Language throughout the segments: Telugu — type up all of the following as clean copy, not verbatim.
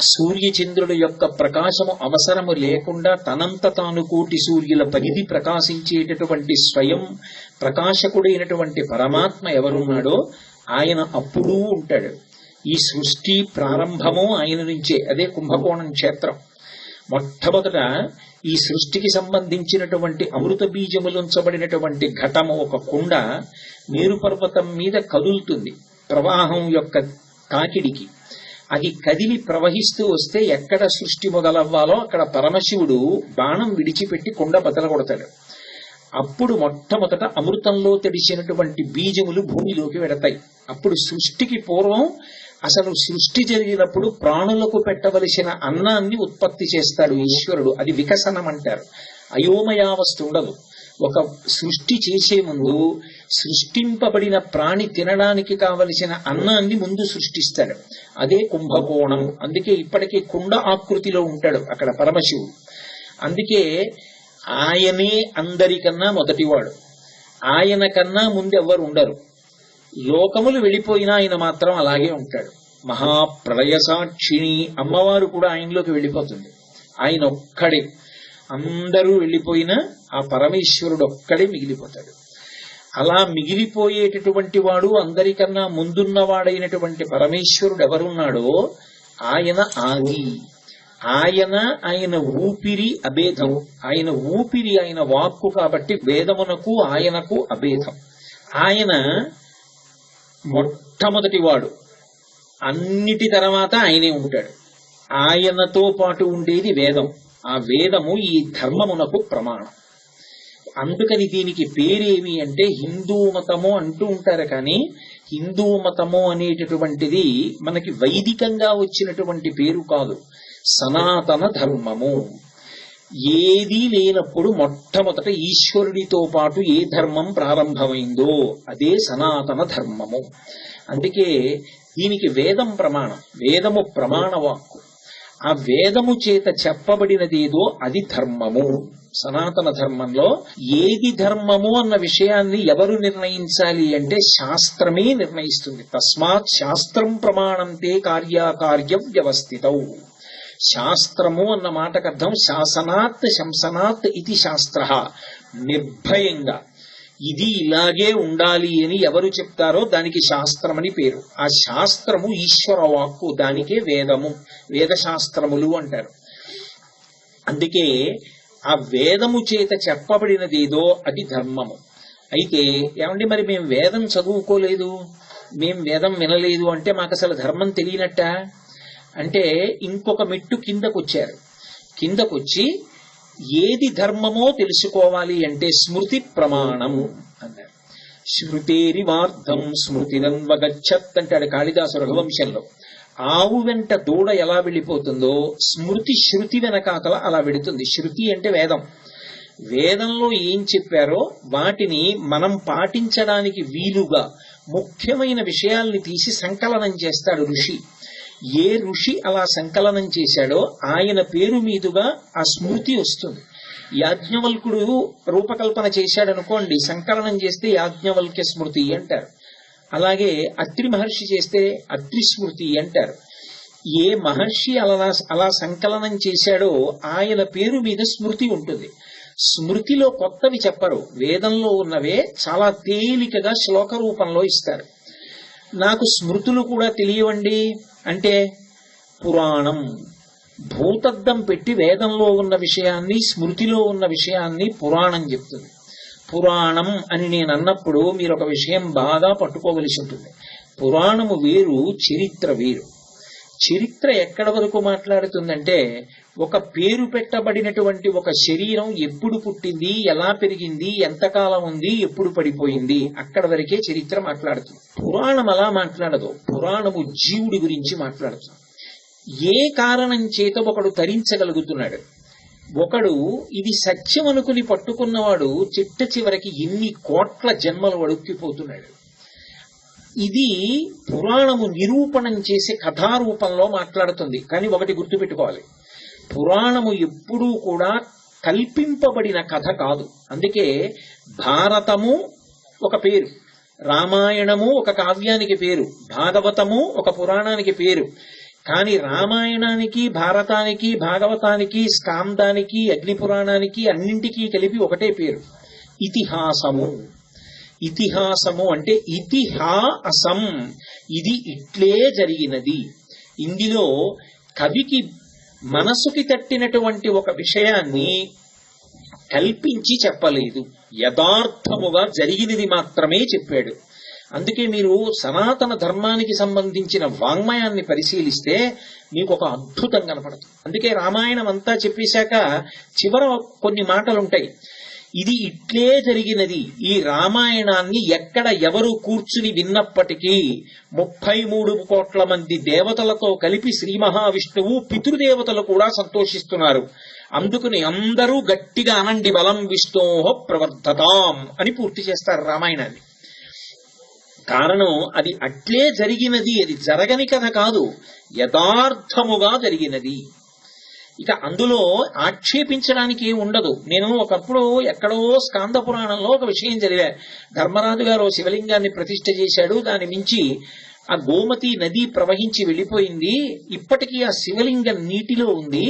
సూర్యచంద్రుల యొక్క ప్రకాశము అవసరము లేకుండా తనంత తాను కోటి సూర్యుల పరిధి ప్రకాశించేటటువంటి స్వయం ప్రకాశకుడైనటువంటి పరమాత్మ ఎవరున్నాడో ఆయన అప్పుడూ ఉంటాడు. ఈ సృష్టి ప్రారంభము ఆయన నుంచే. అదే కుంభకోణం క్షేత్రం. మొట్టమొదట ఈ సృష్టికి సంబంధించినటువంటి అమృత బీజములుంచబడినటువంటి ఘటము, ఒక కుండ మేరు పర్వతం మీద కదులుతుంది ప్రవాహం యొక్క తాకిడికి. అది కదిలి ప్రవహిస్తూ వస్తే ఎక్కడ సృష్టి మొదలవ్వాలో అక్కడ పరమశివుడు బాణం విడిచిపెట్టి కుండ బదలగొడతాడు. అప్పుడు మొట్టమొదట అమృతంలో తడిసినటువంటి బీజములు భూమిలోకి వెడతాయి. అప్పుడు సృష్టికి పూర్వం అసలు సృష్టి జరిగినప్పుడు ప్రాణులకు పెట్టవలసిన అన్నాన్ని ఉత్పత్తి చేస్తాడు ఈశ్వరుడు. అది వికసనం అంటారు. అయోమయావస్థ ఉండదు. ఒక సృష్టి చేసే ముందు సృష్టింపబడిన ప్రాణి తినడానికి కావలసిన అన్నాన్ని ముందు సృష్టిస్తాడు. అదే కుంభకోణం. అందుకే ఇప్పటికీ కుండ ఆకృతిలో ఉంటాడు అక్కడ పరమశివుడు. అందుకే ఆయనే అందరికన్నా మొదటివాడు. ఆయన కన్నా ముందెవ్వరు ఉండరు. లోకములు వెళ్ళిపోయినా ఆయన మాత్రం అలాగే ఉంటాడు. మహాప్రళయ సాక్షిణి అమ్మవారు కూడా ఆయనలోకి వెళ్ళిపోతుంది. ఆయన ఒక్కడే. అందరూ వెళ్ళిపోయినా ఆ పరమేశ్వరుడు ఒక్కడే మిగిలిపోతాడు. అలా మిగిలిపోయేటటువంటి వాడు, అందరికన్నా ముందున్నవాడైనటువంటి పరమేశ్వరుడు ఎవరున్నాడో ఆయన ఆది. ఆయన ఊపిరి అభేదం. ఆయన ఊపిరి, ఆయన వాక్కు. కాబట్టి వేదమునకు ఆయనకు అభేదం. ఆయన మొట్టమొదటి వాడు. అన్నిటి తర్వాత ఆయనే ఉంటాడు. ఆయనతో పాటు ఉండేది వేదం. ఆ వేదము ఈ ధర్మమునకు ప్రమాణం. అందుకని దీనికి పేరేమి అంటే హిందూ మతము అంటూ ఉంటారు. కానీ హిందూ మతము అనేటటువంటిది మనకి వైదికంగా వచ్చినటువంటి పేరు కాదు. సనాతన ధర్మము. ఏదీ లేనప్పుడు మొట్టమొదట ఈశ్వరుడితో పాటు ఏ ధర్మం ప్రారంభమైందో అదే సనాతన ధర్మము. అందుకే దీనికి వేదం ప్రమాణం. వేదము ప్రమాణ వాక్కు. ఆ వేదము చేత చెప్పబడినదేదో అది ధర్మము. సనాతన ధర్మంలో ఏది ధర్మము అన్న విషయాన్ని ఎవరు నిర్ణయించాలి అంటే శాస్త్రమే నిర్ణయిస్తుంది. తస్మాత్ శాస్త్రం ప్రమాణంతే కార్యాకార్య వ్యవస్థితౌ. శాస్త్రము అన్న మాటకు అర్థం శాసనాత్ శంసనాత్ ఇది శాస్త్ర. నిర్భయంగా ఇది ఇలాగే ఉండాలి అని ఎవరు చెప్తారో దానికి శాస్త్రమని పేరు. ఆ శాస్త్రము ఈశ్వర వాక్కు. దానికే వేదము, వేదశాస్త్రములు అంటారు. అందుకే ఆ వేదము చేత చెప్పబడినదేదో అది ధర్మము. అయితే ఏమండి మరి మేము వేదం చదువుకోలేదు, మేము వేదం వినలేదు అంటే మాకు అసలు ధర్మం తెలియనట్ట అంటే ఇంకొక మెట్టు కిందకొచ్చారు. కిందకొచ్చి ఏది ధర్మమో తెలుసుకోవాలి అంటే స్మృతి ప్రమాణం అన్నారు. శృతేరివార్థం స్మృతిరన్వగచ్చత్ అంటాడు కాళిదాసు రఘువంశంలో. ఆవు వెంట దూడ ఎలా వెళ్ళిపోతుందో స్మృతి శృతి వెనకాతల అలా వెడుతుంది. శృతి అంటే వేదం. వేదంలో ఏం చెప్పారో వాటిని మనం పాటించడానికి వీలుగా ముఖ్యమైన విషయాల్ని తీసి సంకలనం చేస్తాడు ఋషి. ఏ ఋషి అలా సంకలనం చేశాడో ఆయన పేరు మీదుగా ఆ స్మృతి వస్తుంది. యాజ్ఞవల్కుడు రూపకల్పన చేశాడనుకోండి, సంకలనం చేస్తే యాజ్ఞవల్క్య స్మృతి అంటారు. అలాగే అత్రి మహర్షి చేస్తే అత్రి స్మృతి అంటారు. ఏ మహర్షి అలా సంకలనం చేశాడో ఆయన పేరు మీద స్మృతి ఉంటుంది. స్మృతిలో కొత్తవి చెప్పరు. వేదంలో ఉన్నవే చాలా తేలికగా శ్లోక రూపంలో ఇస్తారు. నాకు స్మృతులు కూడా తెలియవండి అంటే పురాణం. భూతద్దం పెట్టి వేదంలో ఉన్న విషయాన్ని, స్మృతిలో ఉన్న విషయాన్ని పురాణం చెప్తుంది. పురాణం అని నేను అన్నప్పుడు మీరు ఒక విషయం బాగా పట్టుకోవలసి ఉంటుంది. పురాణము వేరు, చరిత్ర వేరు. చరిత్ర ఎక్కడ వరకు మాట్లాడుతుందంటే ఒక పేరు పెట్టబడినటువంటి ఒక శరీరం ఎప్పుడు పుట్టింది, ఎలా పెరిగింది, ఎంతకాలం ఉంది, ఎప్పుడు పడిపోయింది, అక్కడ వరకే చరిత్ర మాట్లాడుతుంది. పురాణం అలా మాట్లాడదు. పురాణము జీవుడి గురించి మాట్లాడుతుంది. ఏ కారణం చేత ఒకడు తరించగలుగుతున్నాడు, ఒకడు ఇది సత్యం అనుకుని పట్టుకున్నవాడు చిట్ట చివరికి ఎన్ని కోట్ల జన్మలు అడుక్కిపోతున్నాడు. ఇది పురాణము నిరూపణం చేసే కథారూపంలో మాట్లాడుతుంది. కానీ ఒకటి గుర్తుపెట్టుకోవాలి, పురాణము ఎప్పుడూ కూడా కల్పింపబడిన కథ కాదు. అందుకే భారతము ఒక పేరు, రామాయణము ఒక కావ్యానికి పేరు, భాగవతము ఒక పురాణానికి పేరు. కానీ రామాయణానికి, భారతానికి, భాగవతానికి, స్కాందానికి, అగ్నిపురాణానికి అన్నింటికీ కలిపి ఒకటే పేరు, ఇతిహాసము. ఇతిహాసము అంటే ఇతిహాసం, ఇది ఇట్లే జరిగినది. ఇందులో కవికి మనసుకి తట్టినటువంటి ఒక విషయాన్ని కల్పించి చెప్పలేదు, యథార్థముగా జరిగినది మాత్రమే చెప్పాడు. అందుకే మీరు సనాతన ధర్మానికి సంబంధించిన వాంగ్మయాన్ని పరిశీలిస్తే మీకు ఒక అద్భుతం కనపడుతుంది. అందుకే రామాయణం అంతా చెప్పేశాక చివర కొన్ని మాటలు ఉంటాయి, ఇది ఇట్లే జరిగినది. ఈ రామాయణాన్ని ఎక్కడ ఎవరు కూర్చుని విన్నప్పటికీ 33 కోట్ల మంది దేవతలతో కలిపి శ్రీ మహావిష్ణువు, పితృదేవతలు కూడా సంతోషిస్తున్నారు. అందుకని అందరూ గట్టిగా అనండి, బలం విష్ణోః ప్రవర్ధతాం అని పూర్తి చేస్తారు రామాయణాన్ని. కారణం అది అట్లే జరిగినది, అది జరగని కథ కాదు, యథార్థముగా జరిగినది. ఇక అందులో ఆక్షేపించడానికి ఏం ఉండదు. నేను ఒకప్పుడు ఎక్కడో స్కాంద పురాణంలో ఒక విషయం చదివా. ధర్మరాజు గారు శివలింగాన్ని ప్రతిష్ఠ చేశాడు, దాని మించి ఆ గోమతి నది ప్రవహించి వెళ్ళిపోయింది, ఇప్పటికీ ఆ శివలింగం నీటిలో ఉంది.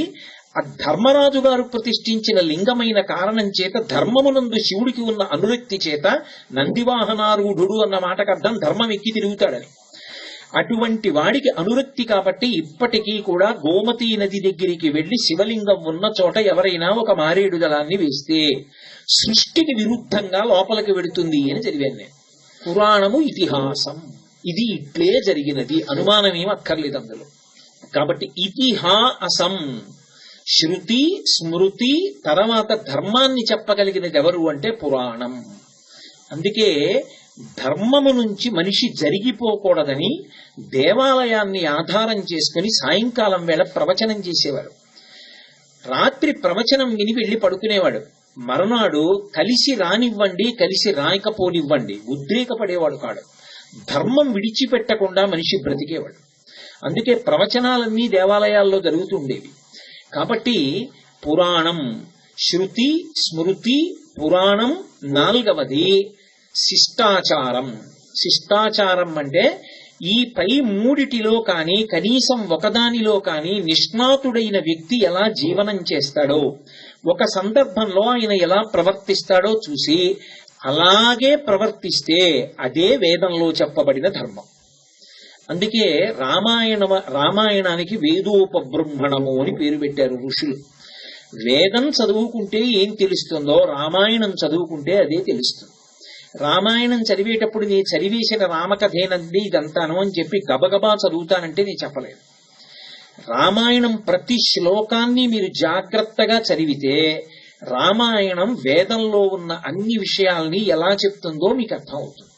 ఆ ధర్మరాజు గారు ప్రతిష్ఠించిన లింగమైన కారణం చేత, ధర్మమునందు శివుడికి ఉన్న అనురక్తి చేత నందివాహనారూఢుడు అన్న మాటకు అర్థం ధర్మం ఎక్కి తిరుగుతాడని. అటువంటి వాడికి అనురక్తి కాబట్టి ఇప్పటికీ కూడా గోమతీ నది దగ్గరికి వెళ్లి శివలింగం ఉన్న చోట ఎవరైనా ఒక మారేడు దళాన్ని వేస్తే సృష్టికి విరుద్ధంగా లోపలికి వెడుతుంది అని చదివాను నేను. పురాణము ఇతిహాసం, ఇది ఇట్లే జరిగినది, అనుమానం ఏం అక్కర్లేదు అందులో. కాబట్టి ఇతిహాసం, శృతి స్మృతి తర్వాత ధర్మాన్ని చెప్పగలిగినది ఎవరు అంటే పురాణం. అందుకే ధర్మము నుంచి మనిషి జరిగిపోకూడదని దేవాలయాన్ని ఆధారం చేసుకుని సాయంకాలం వేళ ప్రవచనం చేసేవాడు. రాత్రి ప్రవచనం విని వెళ్లి పడుకునేవాడు. మరునాడు కలిసి రానివ్వండి, కలిసి రానికపోనివ్వండి, ఉద్రేకపడేవాడు కాడు. ధర్మం విడిచిపెట్టకుండా మనిషి బ్రతికేవాడు. అందుకే ప్రవచనాలన్నీ దేవాలయాల్లో జరుగుతుండేవి. కాబట్టి పురాణం, శృతి స్మృతి పురాణం. 4వది శిష్టాచారం. శిష్టాచారం అంటే ఈ పై 3 కానీ కనీసం ఒకదానిలో కానీ నిష్ణాతుడైన వ్యక్తి ఎలా జీవనం చేస్తాడో, ఒక సందర్భంలో ఆయన ఎలా ప్రవర్తిస్తాడో చూసి అలాగే ప్రవర్తిస్తే అదే వేదంలో చెప్పబడిన ధర్మం. అందుకే రామాయణానికి వేదోపబ్రహ్మణము అని పేరు పెట్టారు ఋషులు. వేదం చదువుకుంటే ఏం తెలుస్తుందో రామాయణం చదువుకుంటే అదే తెలుస్తుంది. రామాయణం చదివేటప్పుడు నీ చదివేసిన రామకథేనండి ఇదంతాను అని చెప్పి గబగబా చదువుతానంటే నేను చెప్పలేదు. రామాయణం ప్రతి శ్లోకాన్ని మీరు జాగ్రత్తగా చదివితే రామాయణం వేదంలో ఉన్న అన్ని విషయాల్ని ఎలా చెప్తుందో మీకు అర్థం అవుతుంది.